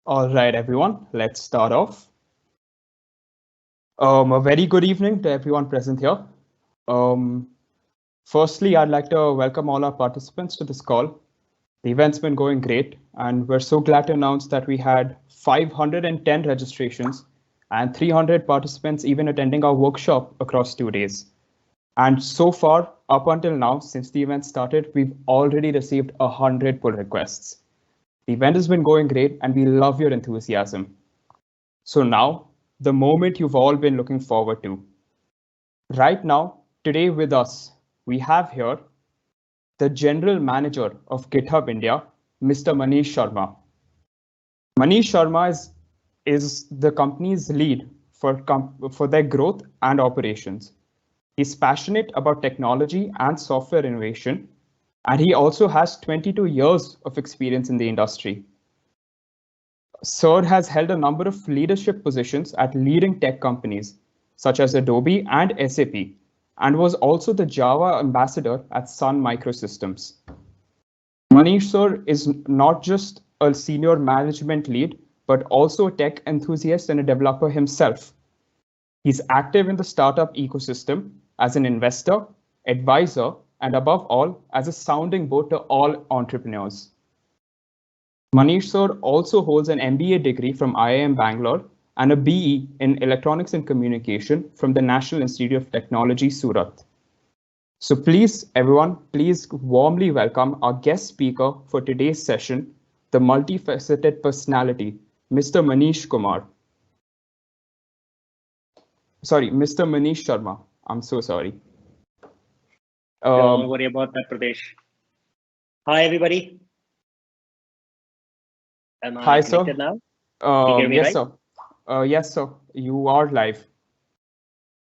All right, everyone, let's start off. A very good evening to everyone present here. Um, Firstly, I'd like to welcome all our participants to this call. The event's been going great, and we're so glad to announce that we had 510 registrations and 300 participants even attending our workshop across 2 days. And so far, up until now, since the event started, we've already received 100 pull requests. The event has been going great, and we love your enthusiasm. So now, the moment you've all been looking forward to. Right now, today with us, we have here the General Manager of GitHub India, Mr. Maneesh Sharma. Maneesh Sharma is the company's lead for their growth and operations. He's passionate about technology and software innovation, and he also has 22 years of experience in the industry. Sir has held a number of leadership positions at leading tech companies such as Adobe and SAP, and was also the Java ambassador at Sun Microsystems. Manish Sir is not just a senior management lead, but also a tech enthusiast and a developer himself. He's active in the startup ecosystem as an investor, advisor, and above all, as a sounding board to all entrepreneurs. Manish Sir also holds an MBA degree from IIM Bangalore and a BE in Electronics and Communication from the National Institute of Technology, Surat. So please, everyone, please warmly welcome our guest speaker for today's session, the multifaceted personality, Mr. Manish Kumar. Sorry, Mr. Manish Sharma. I'm so sorry. Don't worry about that, Pradesh. Hi, everybody. Am I Hi, connected sir. now? Can you hear me Yes, right? sir. Yes, sir. You are live.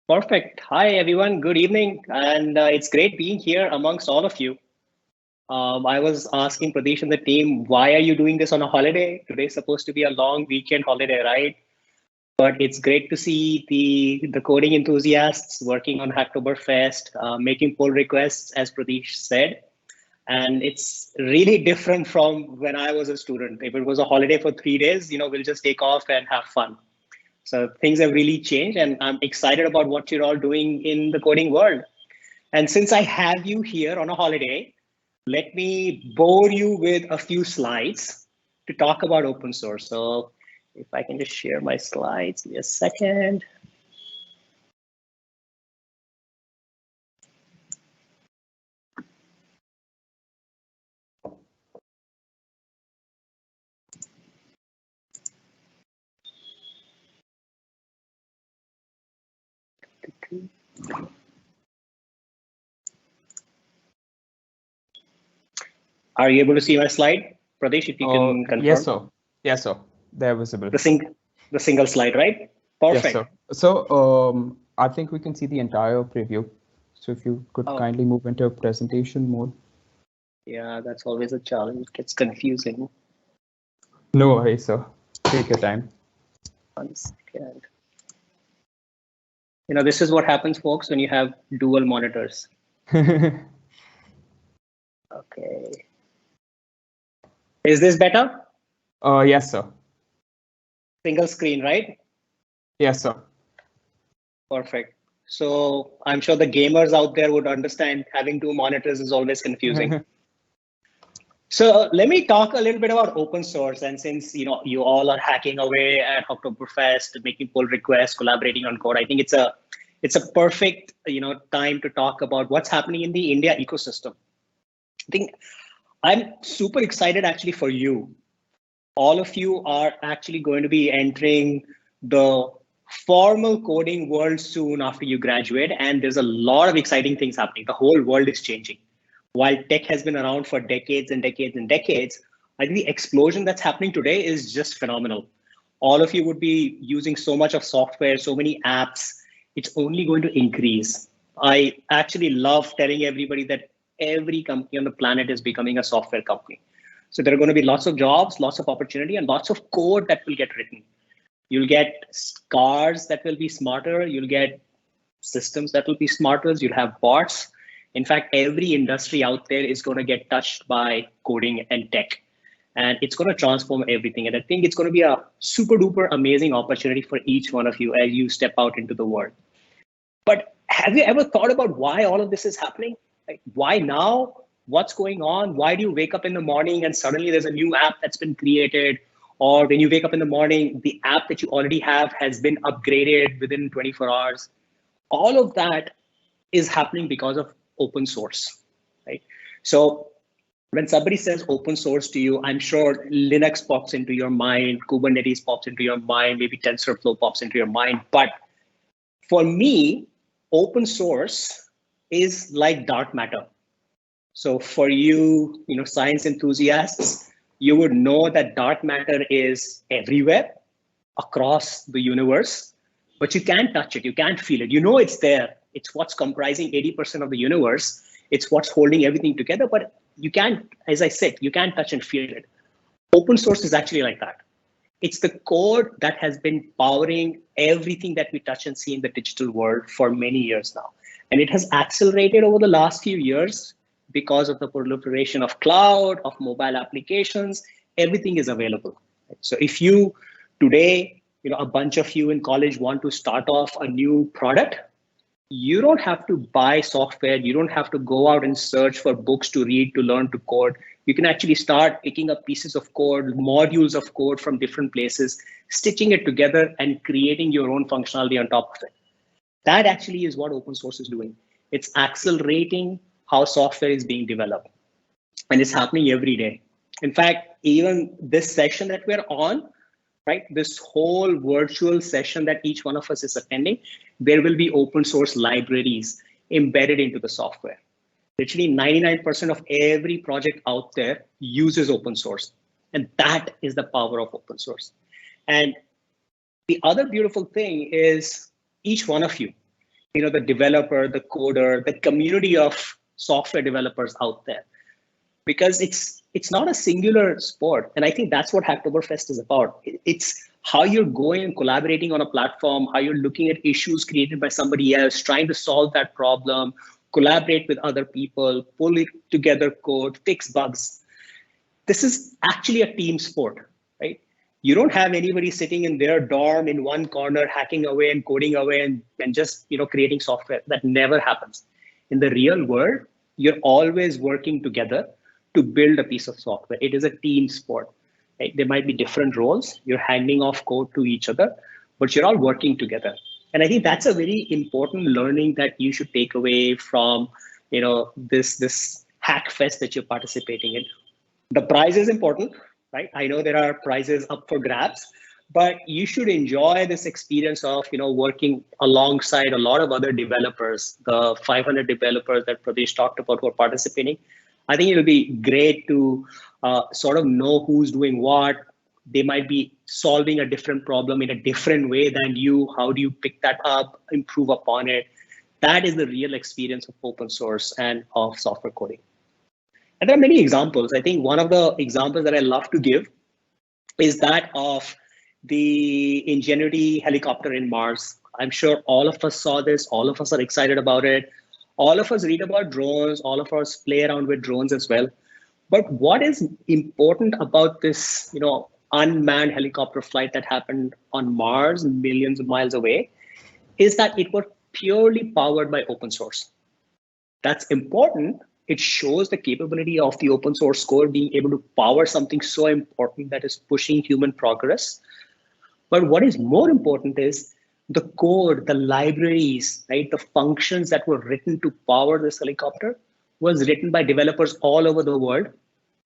Perfect. Hi, everyone. Good evening. And it's great being here amongst all of you. I was asking Pradesh and the team, why are you doing this on a holiday? Today's supposed to be a long weekend holiday, right? But it's great to see the coding enthusiasts working on Hacktoberfest, making pull requests, as Pradesh said. And it's really different from when I was a student. If it was a holiday for 3 days, we'll just take off and have fun. So things have really changed, and I'm excited about what you're all doing in the coding world. And since I have you here on a holiday, let me bore you with a few slides to talk about open source. So if I can just share my slides, give me a second. Are you able to see my slide? Pradesh, if you can Yes, confirm. sir. Yes, sir. They're visible. The single slide, right? Yes, sir. Perfect. So I think we can see the entire preview. So if you could Oh, kindly move into presentation mode. yeah, that's always a challenge. It gets confusing. No worries, sir. Take your time. 1 second. This is what happens, folks, when you have dual monitors. Okay. Is this better? Yes, sir. Single screen, right? Yes, sir. Perfect. So I'm sure the gamers out there would understand having two monitors is always confusing. So let me talk a little bit about open source. And since you all are hacking away at Oktoberfest, making pull requests, collaborating on code, I think it's a perfect time to talk about what's happening in the India ecosystem. I think I'm super excited actually for you. All of you are actually going to be entering the formal coding world soon after you graduate, and there's a lot of exciting things happening. The whole world is changing. While tech has been around for decades and decades and decades, I think the explosion that's happening today is just phenomenal. All of you would be using so much of software, so many apps. It's only going to increase. I actually love telling everybody that every company on the planet is becoming a software company. So there are going to be lots of jobs, lots of opportunity, and lots of code that will get written. You'll get cars that will be smarter. You'll get systems that will be smarter. You'll have bots. In fact, every industry out there is going to get touched by coding and tech. and it's going to transform everything. And I think it's going to be a super duper amazing opportunity for each one of you as you step out into the world. But have you ever thought about why all of this is happening? Like, why now? What's going on? Why do you wake up in the morning and suddenly there's a new app that's been created? Or when you wake up in the morning, the app that you already have has been upgraded within 24 hours. All of that is happening because of open source, right? So when somebody says open source to you, I'm sure Linux pops into your mind, Kubernetes pops into your mind, maybe TensorFlow pops into your mind. But for me, open source is like dark matter. So for you, science enthusiasts, you would know that dark matter is everywhere across the universe, but you can't touch it. You can't feel it. You know it's there. It's what's comprising 80% of the universe. It's what's holding everything together, but you can't, as I said, you can't touch and feel it. Open source is actually like that. It's the code that has been powering everything that we touch and see in the digital world for many years now. And it has accelerated over the last few years because of the proliferation of cloud, of mobile applications. Everything is available. So if you today, a bunch of you in college want to start off a new product, you don't have to buy software. You don't have to go out and search for books to read, to learn to code. You can actually start picking up pieces of code, modules of code from different places, stitching it together and creating your own functionality on top of it. That actually is what open source is doing. It's accelerating how software is being developed. And it's happening every day. In fact, even this session that we're on, right, this whole virtual session that each one of us is attending, there will be open source libraries embedded into the software. Literally 99% of every project out there uses open source. And that is the power of open source. And the other beautiful thing is each one of you, the developer, the coder, the community of software developers out there, because it's not a singular sport. And I think that's what Hacktoberfest is about. It's how you're going and collaborating on a platform, how you're looking at issues created by somebody else, trying to solve that problem, collaborate with other people, pull it together code, fix bugs. This is actually a team sport, right? You don't have anybody sitting in their dorm in one corner, hacking away and coding away and just creating software. That never happens. In the real world, you're always working together to build a piece of software. It is a team sport. Right? There might be different roles. You're handing off code to each other, but you're all working together. And I think that's a very important learning that you should take away from this hack fest that you're participating in. The prize is important, right? I know there are prizes up for grabs, but you should enjoy this experience of working alongside a lot of other developers, the 500 developers that Pradesh talked about who are participating. I think it'll be great to sort of know who's doing what. They might be solving a different problem in a different way than you. How do you pick that up, improve upon it? That is the real experience of open source and of software coding. And there are many examples. I think one of the examples that I love to give is that of the Ingenuity helicopter in Mars. I'm sure all of us saw this. All of us are excited about it. All of us read about drones. All of us play around with drones as well. But what is important about this, unmanned helicopter flight that happened on Mars, millions of miles away, is that it was purely powered by open source. That's important. It shows the capability of the open source code being able to power something so important that is pushing human progress. But what is more important is the code, the libraries, right? The functions that were written to power this helicopter was written by developers all over the world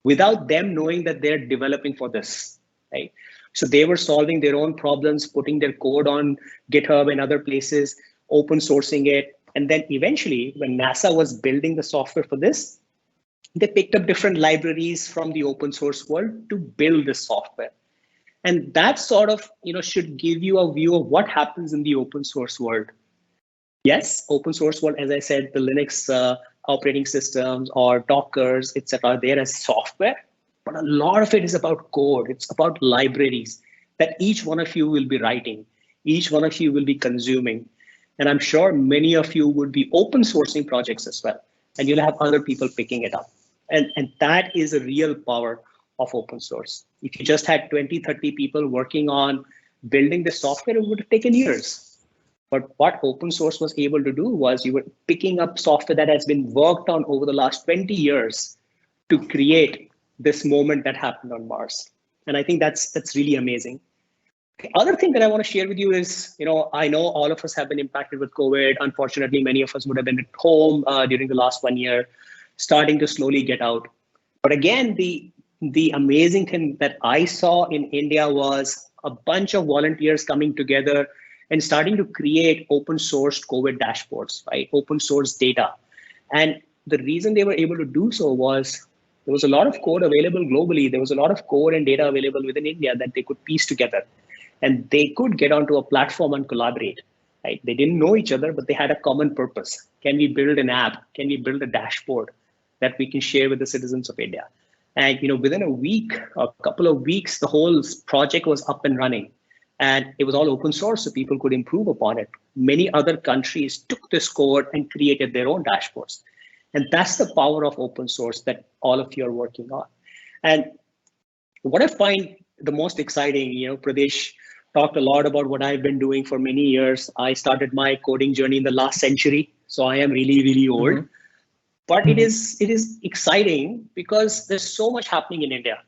without them knowing that they're developing for this, right? So they were solving their own problems, putting their code on GitHub and other places, open sourcing it. And then eventually, when NASA was building the software for this, they picked up different libraries from the open source world to build this software. And that sort of, should give you a view of what happens in the open source world. Yes, open source world, as I said, the Linux operating systems or Dockers, etc., there as software, but a lot of it is about code. It's about libraries that each one of you will be writing, each one of you will be consuming. And I'm sure many of you would be open sourcing projects as well. And you'll have other people picking it up. And that is a real power of open source. If you just had 20, 30 people working on building the software, it would have taken years. But what open source was able to do was you were picking up software that has been worked on over the last 20 years to create this moment that happened on Mars. And I think that's really amazing. The other thing that I want to share with you is, I know all of us have been impacted with COVID. Unfortunately, many of us would have been at home during the last 1 year, starting to slowly get out. But again, the amazing thing that I saw in India was a bunch of volunteers coming together and starting to create open source COVID dashboards, right? Open source data. And the reason they were able to do so was there was a lot of code available globally. There was a lot of code and data available within India that they could piece together. And they could get onto a platform and collaborate, right? They didn't know each other, but they had a common purpose. Can we build an app? Can we build a dashboard that we can share with the citizens of India? And within a couple of weeks, the whole project was up and running. And it was all open source, so people could improve upon it. Many other countries took this code and created their own dashboards. And that's the power of open source that all of you are working on. And what I find the most exciting, Pradesh talked a lot about what I've been doing for many years. I started my coding journey in the last century, so I am really, really old. Mm-hmm. But it is exciting because there's so much happening in India.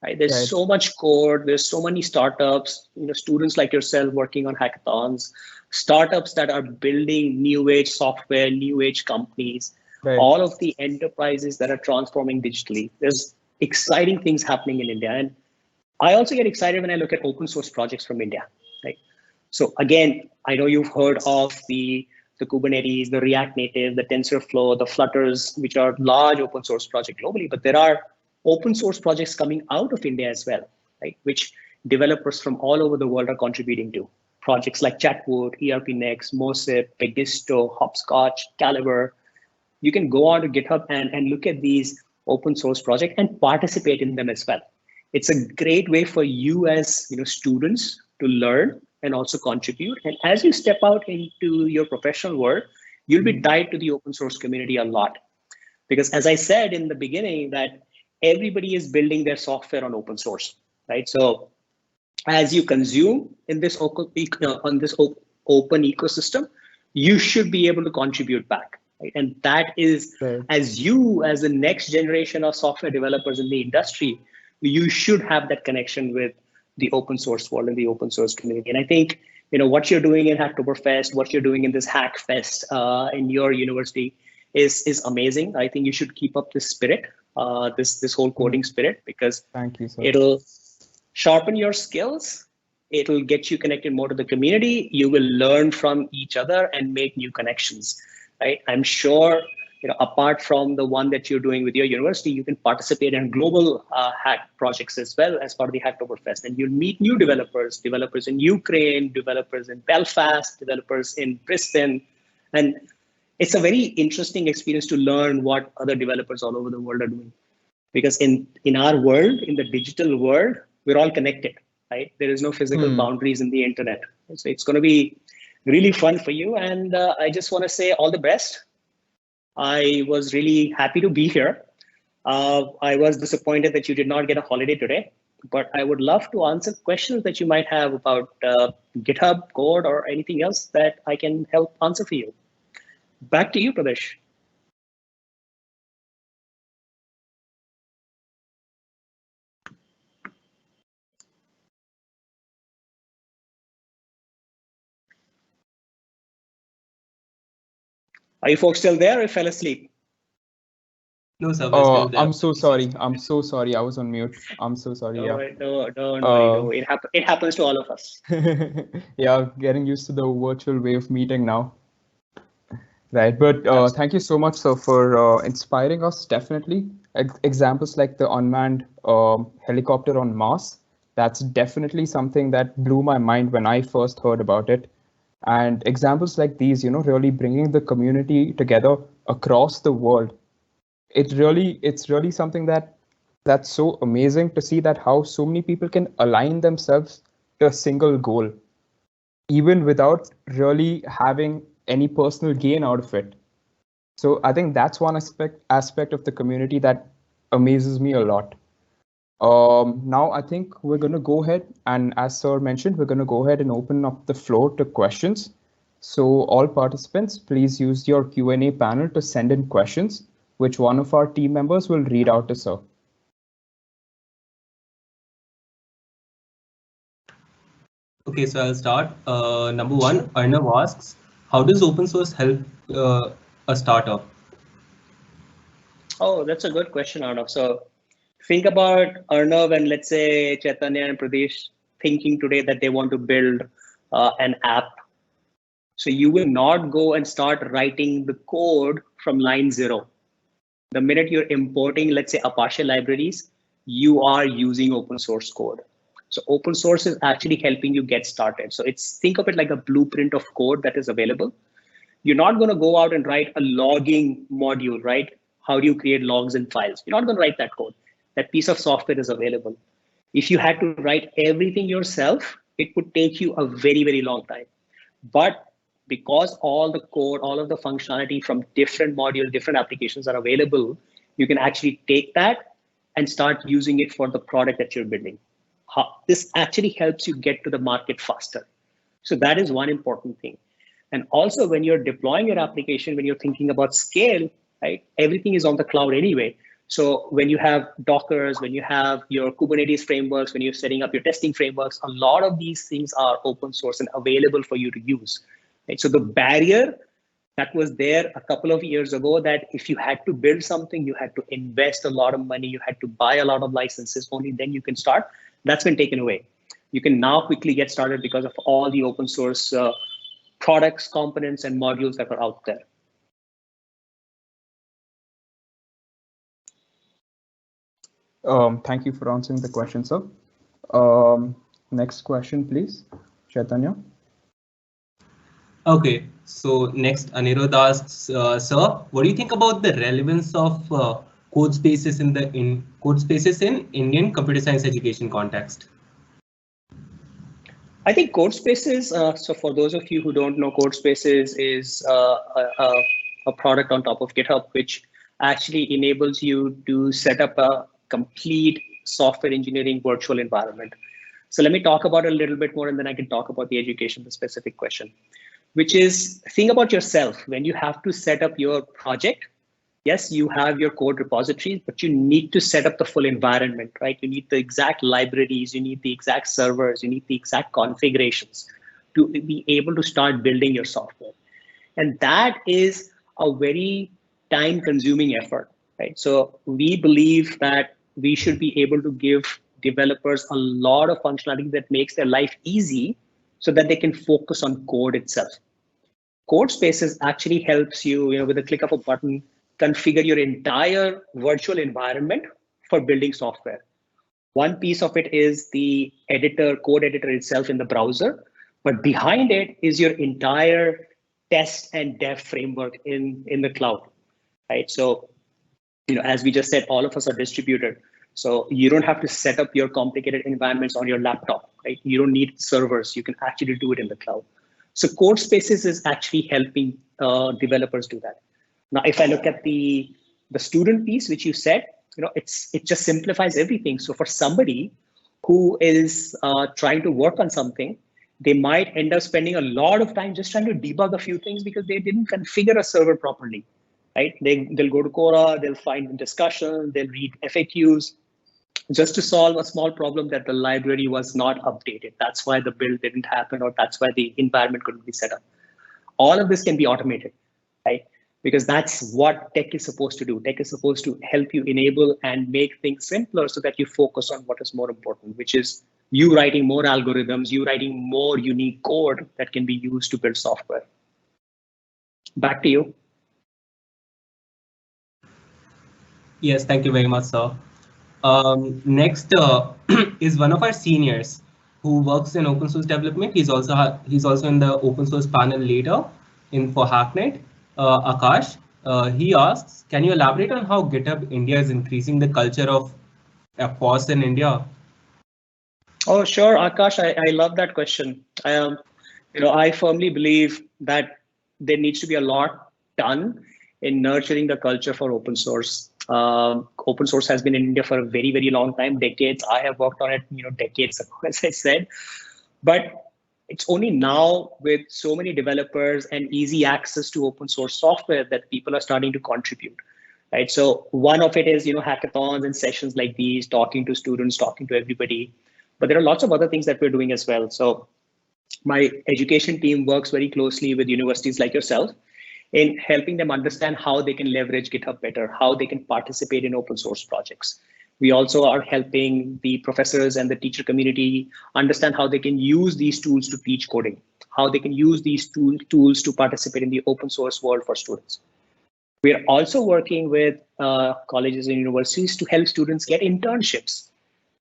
Right? There's so much code, there's so many startups, students like yourself working on hackathons, startups that are building new age software, new age companies, all of the enterprises that are transforming digitally. There's exciting things happening in India. And I also get excited when I look at open source projects from India. Right? So again, I know you've heard of the Kubernetes, the React Native, the TensorFlow, the Flutters, which are large open source projects globally, but there are open source projects coming out of India as well, right? Which developers from all over the world are contributing to. Projects like Chatwood, ERP Next, Mosip, Pegisto, Hopscotch, Caliber. You can go on to GitHub and look at these open source projects and participate in them as well. It's a great way for you as students to learn and also contribute. And as you step out into your professional world, you'll be tied to the open source community a lot. Because as I said in the beginning, that everybody is building their software on open source, right? So as you consume in this open ecosystem, you should be able to contribute back, right? And that is, as the next generation of software developers in the industry, you should have that connection with the open source world and the open source community. And I think, what you're doing in Hacktoberfest, what you're doing in this Hackfest in your university is amazing. I think you should keep up this spirit. This whole coding spirit, because thank you, sir. It'll sharpen your skills. It'll get you connected more to the community. You will learn from each other and make new connections, right? I'm sure, apart from the one that you're doing with your university, you can participate in global hack projects as well as part of the Hacktoberfest. And you'll meet new developers in Ukraine, developers in Belfast, developers in Brisbane, and it's a very interesting experience to learn what other developers all over the world are doing. Because in our world, in the digital world, we're all connected, right? There is no physical boundaries in the internet. So it's going to be really fun for you. And I just want to say all the best. I was really happy to be here. I was disappointed that you did not get a holiday today, but I would love to answer questions that you might have about GitHub code or anything else that I can help answer for you. Back to you, Pradesh. Are you folks still there or fell asleep? No, sir. Oh, I'm so sorry. I'm so sorry. I was on mute. I'm so sorry. Don't worry. It happens to all of us. Yeah, getting used to the virtual way of meeting now. Right, but thank you so much, sir, for inspiring us. Definitely, examples like the unmanned helicopter on Mars. That's definitely something that blew my mind when I first heard about it. And examples like these, really bringing the community together across the world. It's really something that's so amazing to see that how so many people can align themselves to a single goal, even without really having any personal gain out of it. So I think that's one aspect of the community that amazes me a lot. Now I think we're going to go ahead and, as Sir mentioned, we're going to go ahead and open up the floor to questions. So all participants, please use your Q&A panel to send in questions, which one of our team members will read out to Sir. Okay, so I'll start. Number one, Arnav asks, how does open source help a startup? Oh, that's a good question, Arnav. So think about Arnav and let's say Chaitanya and Pradesh thinking today that they want to build an app. So you will not go and start writing the code from line 0. The minute you're importing, let's say, Apache libraries, you are using open source code. So open source is actually helping you get started. So think of it like a blueprint of code that is available. You're not going to go out and write a logging module, right? How do you create logs and files? You're not going to write that code. That piece of software is available. If you had to write everything yourself, it would take you a very, very long time. But because all the code, all of the functionality from different modules, different applications are available, you can actually take that and start using it for the product that you're building. This actually helps you get to the market faster. So that is one important thing. And also when you're deploying your application, when you're thinking about scale, right, everything is on the cloud anyway. So when you have Dockers, when you have your Kubernetes frameworks, when you're setting up your testing frameworks, a lot of these things are open source and available for you to use. Right? So the barrier that was there a couple of years ago, that if you had to build something, you had to invest a lot of money, you had to buy a lot of licenses, only then you can start, that's been taken away. You can now quickly get started because of all the open source products, components, and modules that are out there. Thank you for answering the question, Sir. Next question, please, Chaitanya. Okay, so next Anirudh asks, Sir, what do you think about the relevance of code spaces in Indian computer science education context? I think code spaces, so for those of you who don't know, code spaces is a product on top of GitHub, which actually enables you to set up a complete software engineering virtual environment. So let me talk about it a little bit more, and then I can talk about the education, the specific question, which is, think about yourself when you have to set up your project. Yes, you have your code repositories, but you need to set up the full environment, right? You need the exact libraries, you need the exact servers, you need the exact configurations to be able to start building your software. And that is a very time-consuming effort, right? So we believe that we should be able to give developers a lot of functionality that makes their life easy so that they can focus on code itself. Code Spaces actually helps you, with a click of a button, configure your entire virtual environment for building software. One piece of it is the code editor itself in the browser, but behind it is your entire test and dev framework in the cloud, right? So, as we just said, all of us are distributed. So you don't have to set up your complicated environments on your laptop, right? You don't need servers. You can actually do it in the cloud. So Code Spaces is actually helping developers do that. Now, if I look at the student piece, which you said, it just simplifies everything. So for somebody who is trying to work on something, they might end up spending a lot of time just trying to debug a few things because they didn't configure a server properly, right? They'll go to Quora, they'll find discussion, they'll read FAQs just to solve a small problem that the library was not updated. That's why the build didn't happen, or that's why the environment couldn't be set up. All of this can be automated, right? Because that's what tech is supposed to do. Tech is supposed to help you enable and make things simpler so that you focus on what is more important, which is you writing more algorithms, you writing more unique code that can be used to build software. Back to you. Yes, thank you very much, sir. Next is one of our seniors who works in open source development. He's also in the open source panel later for Hacknight. Akash, he asks, can you elaborate on how GitHub India is increasing the culture of FOSS in India? Oh, sure, Akash. I love that question. I firmly believe that there needs to be a lot done in nurturing the culture for open source. Open source has been in India for a very, very long time, decades. I have worked on it, decades ago, as I said. But it's only now with so many developers and easy access to open source software that people are starting to contribute, right? So one of it is, hackathons and sessions like these, talking to students, talking to everybody. But there are lots of other things that we're doing as well. So my education team works very closely with universities like yourself in helping them understand how they can leverage GitHub better, how they can participate in open source projects. We also are helping the professors and the teacher community understand how they can use these tools to teach coding, how they can use these tools to participate in the open source world for students. We're also working with colleges and universities to help students get internships,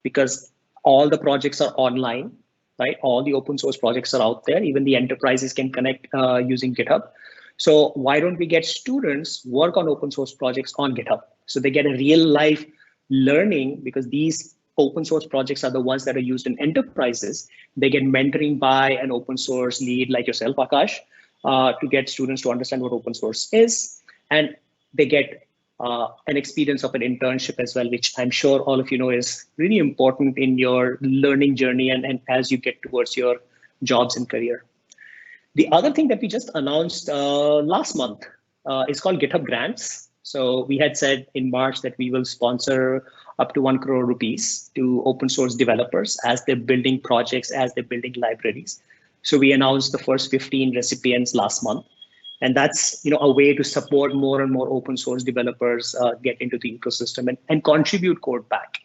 because all the projects are online, right? All the open source projects are out there. Even the enterprises can connect using GitHub. So why don't we get students work on open source projects on GitHub? So they get a real life learning, because these open source projects are the ones that are used in enterprises. They get mentoring by an open source lead like yourself, Akash, to get students to understand what open source is. And they get an experience of an internship as well, which I'm sure all of you know is really important in your learning journey and as you get towards your jobs and career. The other thing that we just announced last month is called GitHub Grants. So we had said in March that we will sponsor up to 1 crore rupees to open source developers as they're building projects, as they're building libraries. So we announced the first 15 recipients last month. And that's a way to support more and more open source developers get into the ecosystem and contribute code back.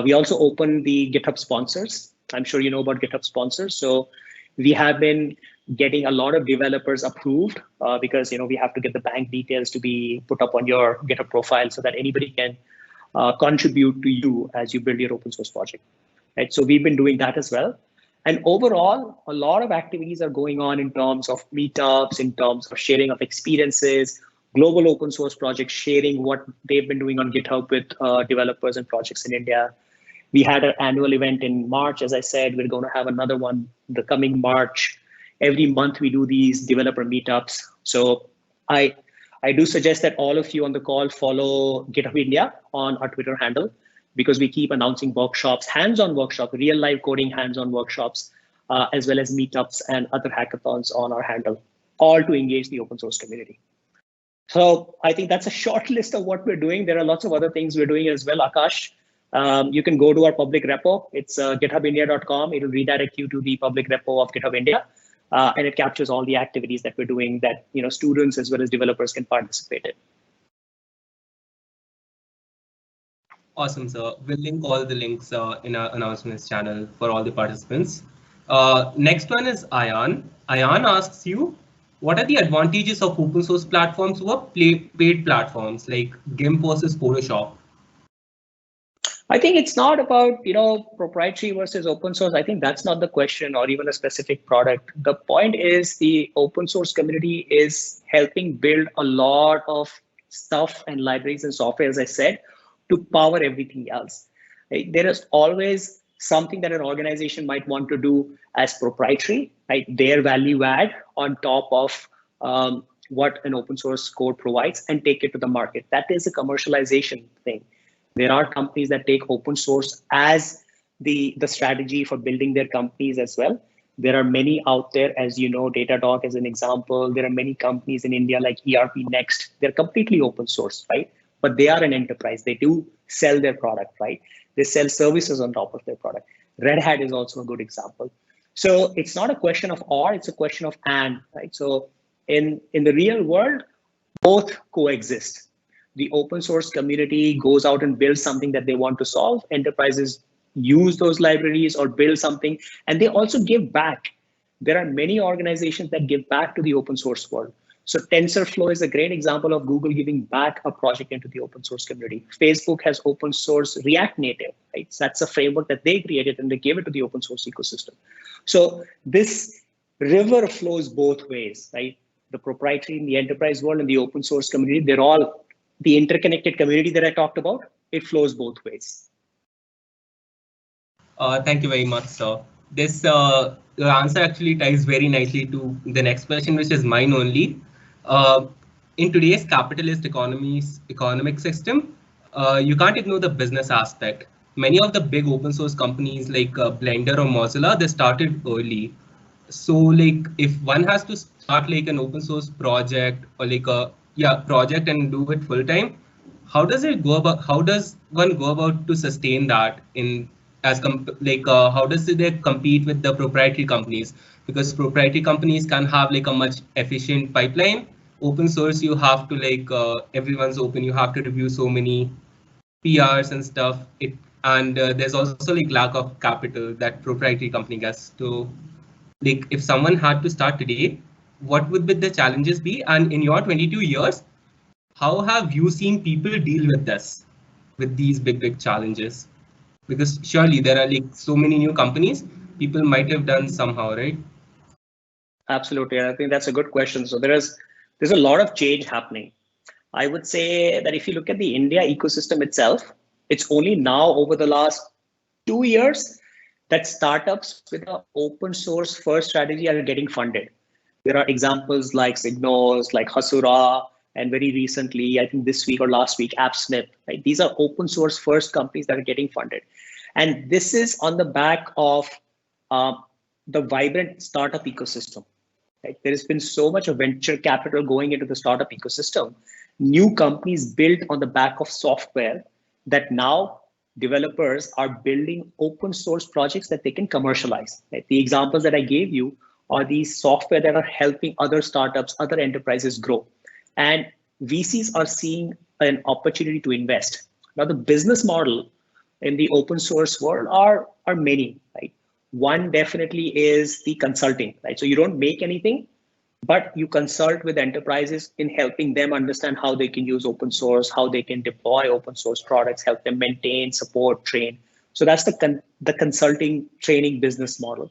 We also opened the GitHub sponsors. I'm sure you know about GitHub sponsors. So we have been getting a lot of developers approved because we have to get the bank details to be put up on your GitHub profile so that anybody can contribute to you as you build your open source project. Right? So we've been doing that as well. And overall, a lot of activities are going on in terms of meetups, in terms of sharing of experiences, global open source projects, sharing what they've been doing on GitHub with developers and projects in India. We had an annual event in March. As I said, we're going to have another one the coming March. Every month we do these developer meetups. So I do suggest that all of you on the call follow GitHub India on our Twitter handle, because we keep announcing workshops, hands-on workshops, real life coding hands-on workshops, as well as meetups and other hackathons on our handle, all to engage the open source community. So I think that's a short list of what we're doing. There are lots of other things we're doing as well, Akash. You can go to our public repo. It's githubindia.com. It'll redirect you to the public repo of GitHub India. And it captures all the activities that we're doing that students as well as developers can participate in. Awesome, sir. We'll link all the links in our announcements channel for all the participants. Next one is Ayan. Ayan asks you, what are the advantages of open source platforms over paid platforms like GIMP versus Photoshop? I think it's not about proprietary versus open source. I think that's not the question, or even a specific product. The point is the open source community is helping build a lot of stuff and libraries and software, as I said, to power everything else. Right? There is always something that an organization might want to do as proprietary, right? Their value add on top of what an open source code provides and take it to the market. That is a commercialization thing. There are companies that take open source as the strategy for building their companies as well. There are many out there, as you know, Datadog as an example. There are many companies in India like ERP Next. They're completely open source, right? But they are an enterprise. They do sell their product, right? They sell services on top of their product. Red Hat is also a good example. So it's not a question of or, it's a question of and, right? So in the real world, both coexist. The open source community goes out and builds something that they want to solve. Enterprises use those libraries or build something, and they also give back. There are many organizations that give back to the open source world. So TensorFlow is a great example of Google giving back a project into the open source community. Facebook has open source React Native, right? So that's a framework that they created and they gave it to the open source ecosystem. So this river flows both ways, right? The proprietary in the enterprise world and the open source community, they're all the interconnected community that I talked about. It flows both ways. Thank you very much, sir. This answer actually ties very nicely to the next question, which is mine only. in today's capitalist economic system, you can't ignore the business aspect. Many of the big open source companies like Blender or Mozilla, they started early. So like if one has to start like an open source project or like a project and do it full time, how does one go about to sustain that in how does they compete with the proprietary companies? Because proprietary companies can have like a much efficient pipeline. Open source, you have to everyone's open, you have to review so many PRs and stuff. And there's also like lack of capital that proprietary company gets. So like if someone had to start today, what would be the challenges be? And in your 22 years, how have you seen people deal with this, with these big challenges? Because surely there are like so many new companies, people might have done somehow, right? Absolutely. I think that's a good question. So there's a lot of change happening. I would say that if you look at the India ecosystem itself, it's only now over the last 2 years that startups with an open source first strategy are getting funded. There are examples like Signos, like Hasura, and very recently, I think this week or last week, AppSnip. Right? These are open source first companies that are getting funded. And this is on the back of the vibrant startup ecosystem. Right? There has been so much of venture capital going into the startup ecosystem. New companies built on the back of software that now developers are building open source projects that they can commercialize. Right? The examples that I gave you are these software that are helping other startups, other enterprises grow. And VCs are seeing an opportunity to invest. Now, the business model in the open source world are many, right? One definitely is the consulting, right? So you don't make anything, but you consult with enterprises in helping them understand how they can use open source, how they can deploy open source products, help them maintain, support, train. So that's the consulting training business model.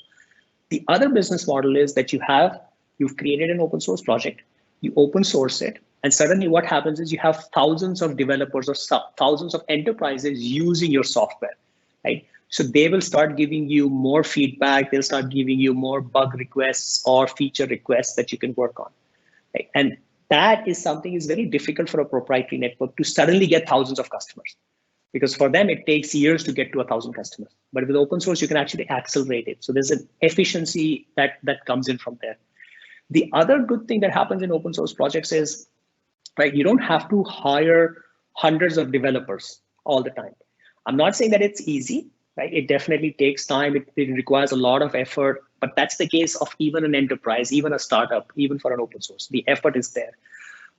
The other business model is that you've created an open source project, you open source it, and suddenly what happens is you have thousands of developers or thousands of enterprises using your software, right? So they will start giving you more feedback. They'll start giving you more bug requests or feature requests that you can work on. Right? And that is something is very difficult for a proprietary network to suddenly get thousands of customers, because for them, it takes years to get to 1,000 customers. But with open source, you can actually accelerate it. So there's an efficiency that comes in from there. The other good thing that happens in open source projects is, right, you don't have to hire hundreds of developers all the time. I'm not saying that it's easy, right? It definitely takes time. It requires a lot of effort, but that's the case of even an enterprise, even a startup, even for an open source. The effort is there.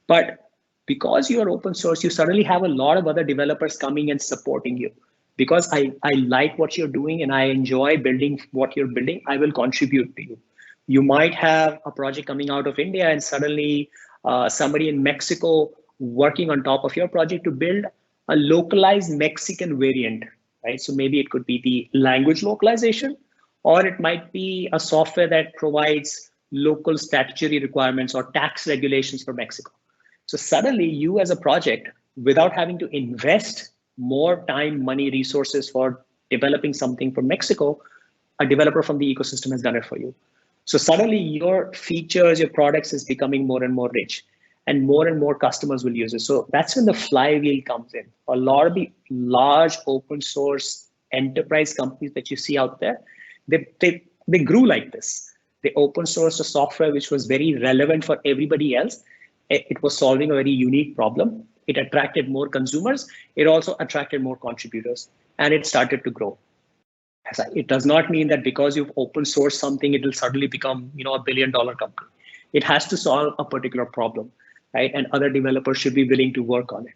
But because you are open source, you suddenly have a lot of other developers coming and supporting you. Because I like what you're doing and I enjoy building what you're building, I will contribute to you. You might have a project coming out of India and suddenly somebody in Mexico working on top of your project to build a localized Mexican variant, right? So maybe it could be the language localization, or it might be a software that provides local statutory requirements or tax regulations for Mexico. So suddenly you as a project, without having to invest more time, money, resources for developing something for Mexico, a developer from the ecosystem has done it for you. So suddenly your features, your products is becoming more and more rich, and more customers will use it. So that's when the flywheel comes in. A lot of the large open source enterprise companies that you see out there, they grew like this. They open sourced a software which was very relevant for everybody else. It was solving a very unique problem. It attracted more consumers. It also attracted more contributors, and it started to grow. It does not mean that because you've open sourced something, it will suddenly become, $1 billion company. It has to solve a particular problem, right? And other developers should be willing to work on it.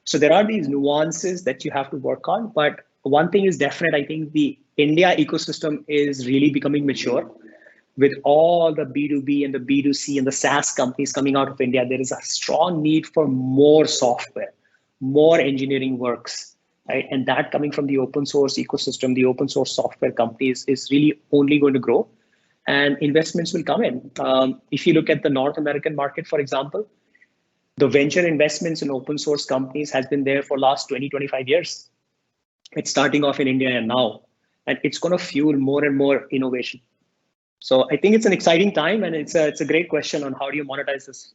So there are these nuances that you have to work on. But one thing is definite. I think the India ecosystem is really becoming mature. With all the B2B and the B2C and the SaaS companies coming out of India, there is a strong need for more software, more engineering works, right? And that coming from the open source ecosystem, the open source software companies is really only going to grow, and investments will come in. If you look at the North American market, for example, the venture investments in open source companies has been there for last 20, 25 years. It's starting off in India and now, and it's going to fuel more and more innovation. So I think it's an exciting time, and it's a great question on how do you monetize this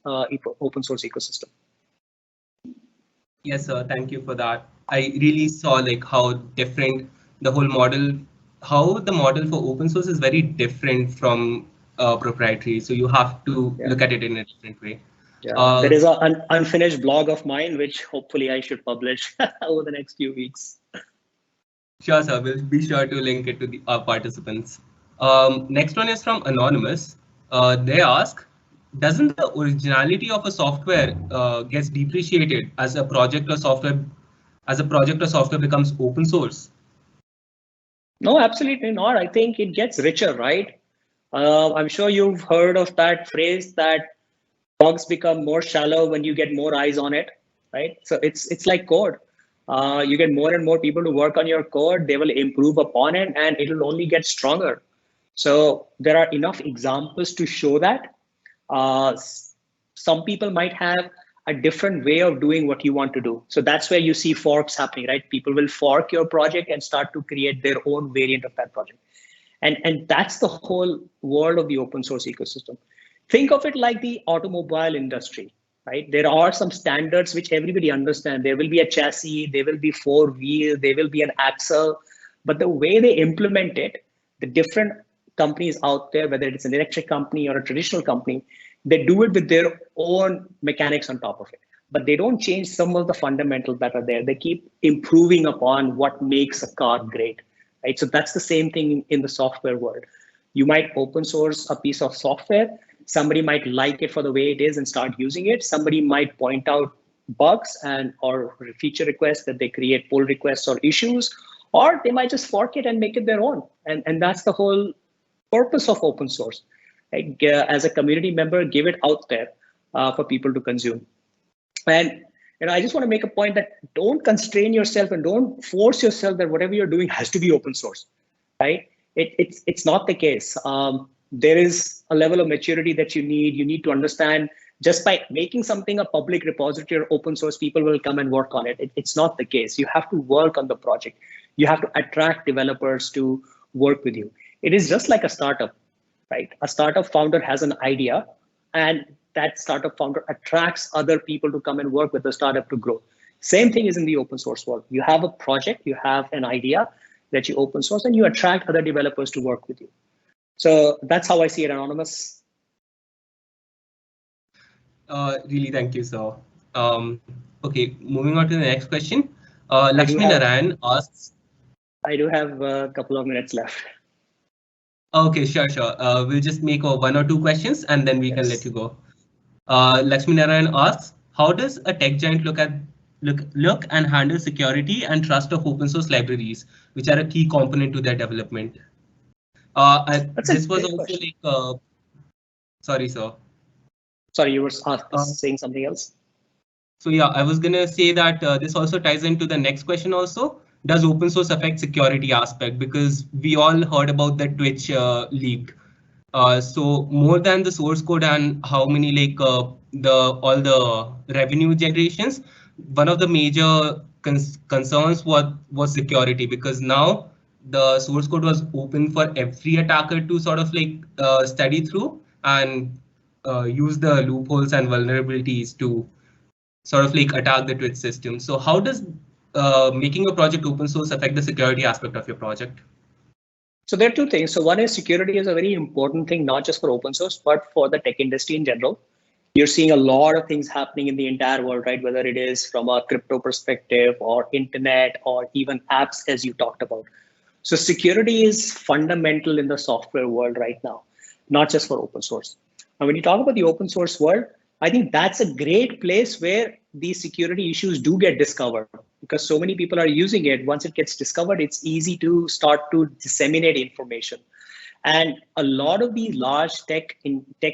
open source ecosystem. Yes, sir. Thank you for that. I really saw like how different the whole model, how the model for open source is very different from proprietary. So you have to look at it in a different way. Yeah, there is an unfinished blog of mine, which hopefully I should publish over the next few weeks. Sure, sir. We'll be sure to link it to our participants. Next one is from Anonymous. They ask, doesn't the originality of a software gets depreciated as a project or software becomes open source? No, absolutely not. I think it gets richer, right? I'm sure you've heard of that phrase that bugs become more shallow when you get more eyes on it, right? So it's like code. You get more and more people to work on your code, they will improve upon it, and it'll only get stronger. So there are enough examples to show that. Some people might have a different way of doing what you want to do. So that's where you see forks happening, right? People will fork your project and start to create their own variant of that project. And that's the whole world of the open source ecosystem. Think of it like the automobile industry, right? There are some standards which everybody understands. There will be a chassis, there will be four wheels, there will be an axle, but the way they implement it, the different companies out there, whether it's an electric company or a traditional company, they do it with their own mechanics on top of it. But they don't change some of the fundamentals that are there. They keep improving upon what makes a car great, right? So that's the same thing in the software world. You might open source a piece of software. Somebody might like it for the way it is and start using it. Somebody might point out bugs and or feature requests that they create pull requests or issues, or they might just fork it and make it their own. And that's the whole purpose of open source. Like, as a community member, give it out there for people to consume. And I just want to make a point that don't constrain yourself and don't force yourself that whatever you're doing has to be open source, right? It's not the case. There is a level of maturity that you need. You need to understand just by making something a public repository or open source, people will come and work on it. It's not the case. You have to work on the project. You have to attract developers to work with you. It is just like a startup, right? A startup founder has an idea, and that startup founder attracts other people to come and work with the startup to grow. Same thing is in the open source world. You have a project, you have an idea that you open source, and you attract other developers to work with you. So that's how I see it, Anonymous. Really, thank you, sir. Okay, moving on to the next question. Lakshmi Narayan asks. I do have a couple of minutes left. Okay, sure. We'll just make one or two questions and then we can let you go. Lakshmi Narayan asks, how does a tech giant look and handle security and trust of open source libraries, which are a key component to their development? This was also question. Like, sorry, sir. Sorry, you were saying something else. So yeah, I was gonna say that this also ties into the next question also. Does open source affect security aspect? Because we all heard about the Twitch leak. So more than the source code and how many like all the revenue generations, one of the major concerns was security, because now the source code was open for every attacker to sort of like study through and use the loopholes and vulnerabilities to sort of like attack the Twitch system. So how does making a project open source affect the security aspect of your project? So there are two things. So one is security is a very important thing, not just for open source, but for the tech industry in general. You're seeing a lot of things happening in the entire world, right? Whether it is from a crypto perspective or internet or even apps, as you talked about. So security is fundamental in the software world right now, not just for open source. And when you talk about the open source world, I think that's a great place where these security issues do get discovered, because so many people are using it. Once it gets discovered, it's easy to start to disseminate information. And a lot of these large tech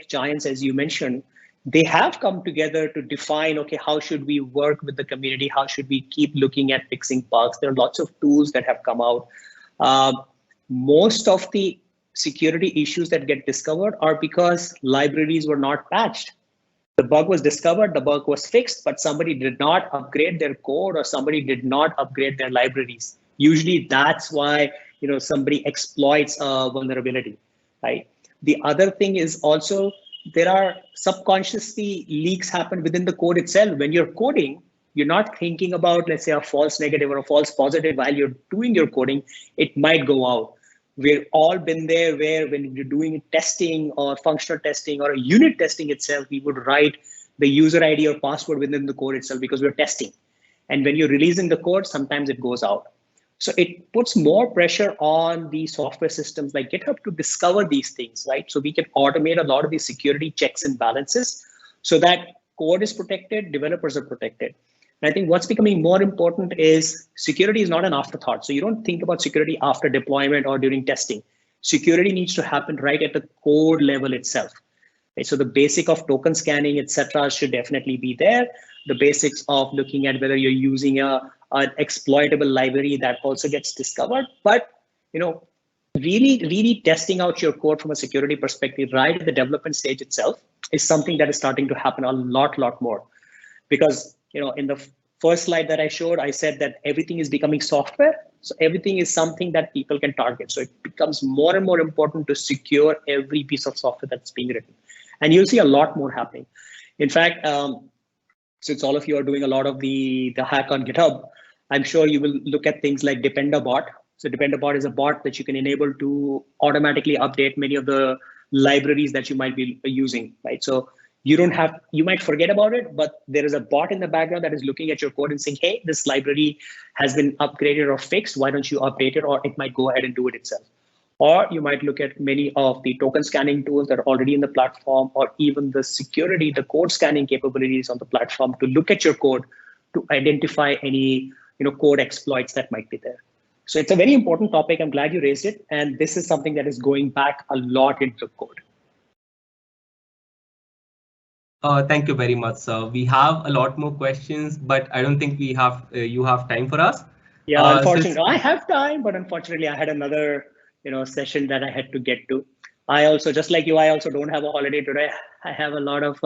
giants, as you mentioned, they have come together to define, okay, how should we work with the community? How should we keep looking at fixing bugs? There are lots of tools that have come out. Most of the security issues that get discovered are because libraries were not patched. The bug was discovered, the bug was fixed, but somebody did not upgrade their code or somebody did not upgrade their libraries. Usually that's why somebody exploits a vulnerability, right? The other thing is also there are subconsciously leaks happen within the code itself. When you're coding, you're not thinking about, let's say, a false negative or a false positive while you're doing your coding. It might go out. We've all been there where when you're doing testing or functional testing or a unit testing itself, we would write the user ID or password within the code itself because we're testing. And when you're releasing the code, sometimes it goes out. So it puts more pressure on the software systems like GitHub to discover these things, right? So we can automate a lot of these security checks and balances so that code is protected, developers are protected. And I think what's becoming more important is security is not an afterthought. So you don't think about security after deployment or during testing. Security needs to happen right at the code level itself. Okay, so the basic of token scanning, etc., should definitely be there. The basics of looking at whether you're using an exploitable library that also gets discovered. But really testing out your code from a security perspective right at the development stage itself is something that is starting to happen a lot more. Because in the first slide that I showed, I said that everything is becoming software. So everything is something that people can target. So it becomes more and more important to secure every piece of software that's being written. And you'll see a lot more happening. In fact, since all of you are doing a lot of the hack on GitHub, I'm sure you will look at things like DependerBot. So DependerBot is a bot that you can enable to automatically update many of the libraries that you might be using, right? So you might forget about it, but there is a bot in the background that is looking at your code and saying, hey, this library has been upgraded or fixed. Why don't you update it? Or it might go ahead and do it itself. Or you might look at many of the token scanning tools that are already in the platform, or even the security, the code scanning capabilities on the platform to look at your code to identify any code exploits that might be there. So it's a very important topic. I'm glad you raised it. And this is something that is going back a lot into code. Thank you very much, sir. We have a lot more questions, but I don't think we have you have time for us. Yeah, unfortunately, I have time, but unfortunately, I had another session that I had to get to. I also, just like you, I also don't have a holiday today. I have a lot of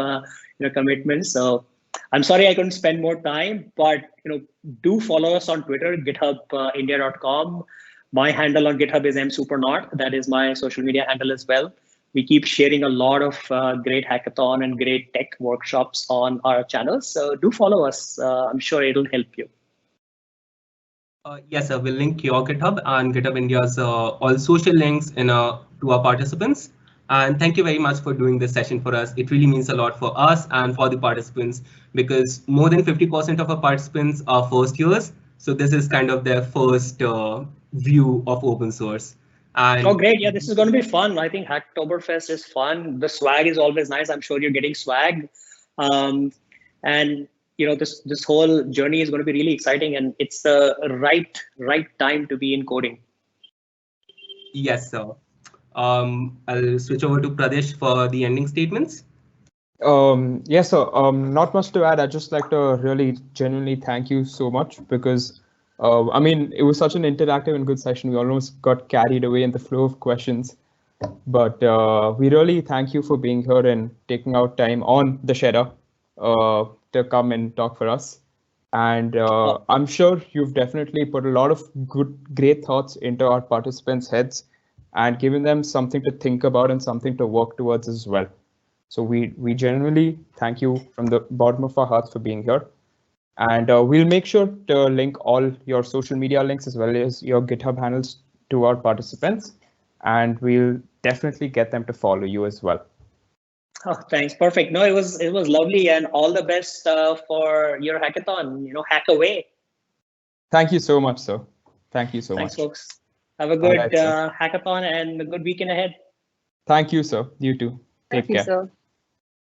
commitments, so I'm sorry I couldn't spend more time. But do follow us on Twitter, GithubIndia.com. My handle on GitHub is msupernaut. That is my social media handle as well. We keep sharing a lot of great hackathon and great tech workshops on our channels. So do follow us. I'm sure it'll help you. Yes, sir. We'll link your GitHub and GitHub India's all social links to our participants. And thank you very much for doing this session for us. It really means a lot for us and for the participants, because more than 50% of our participants are first years. So this is kind of their first view of open source. And oh, great. Yeah, this is going to be fun. I think Hacktoberfest is fun. The swag is always nice. I'm sure you're getting swag. And this whole journey is going to be really exciting, and it's the right time to be in coding. Yes, sir. I'll switch over to Pradesh for the ending statements. Yes, sir. Not much to add. I'd just like to really genuinely thank you so much, because I mean, it was such an interactive and good session. We almost got carried away in the flow of questions, but we really thank you for being here and taking out time on the Shedder to come and talk for us. And I'm sure you've definitely put a lot of great thoughts into our participants' heads and given them something to think about and something to work towards as well. So we genuinely thank you from the bottom of our hearts for being here. And we'll make sure to link all your social media links as well as your GitHub handles to our participants. And we'll definitely get them to follow you as well. Oh, thanks. Perfect. No, it was lovely, and all the best for your hackathon. Hack away. Thank you so much, sir. Thank you so much. Thanks, folks. Have a good hackathon and a good weekend ahead. Thank you, sir. You too. Take care. Thank you, sir.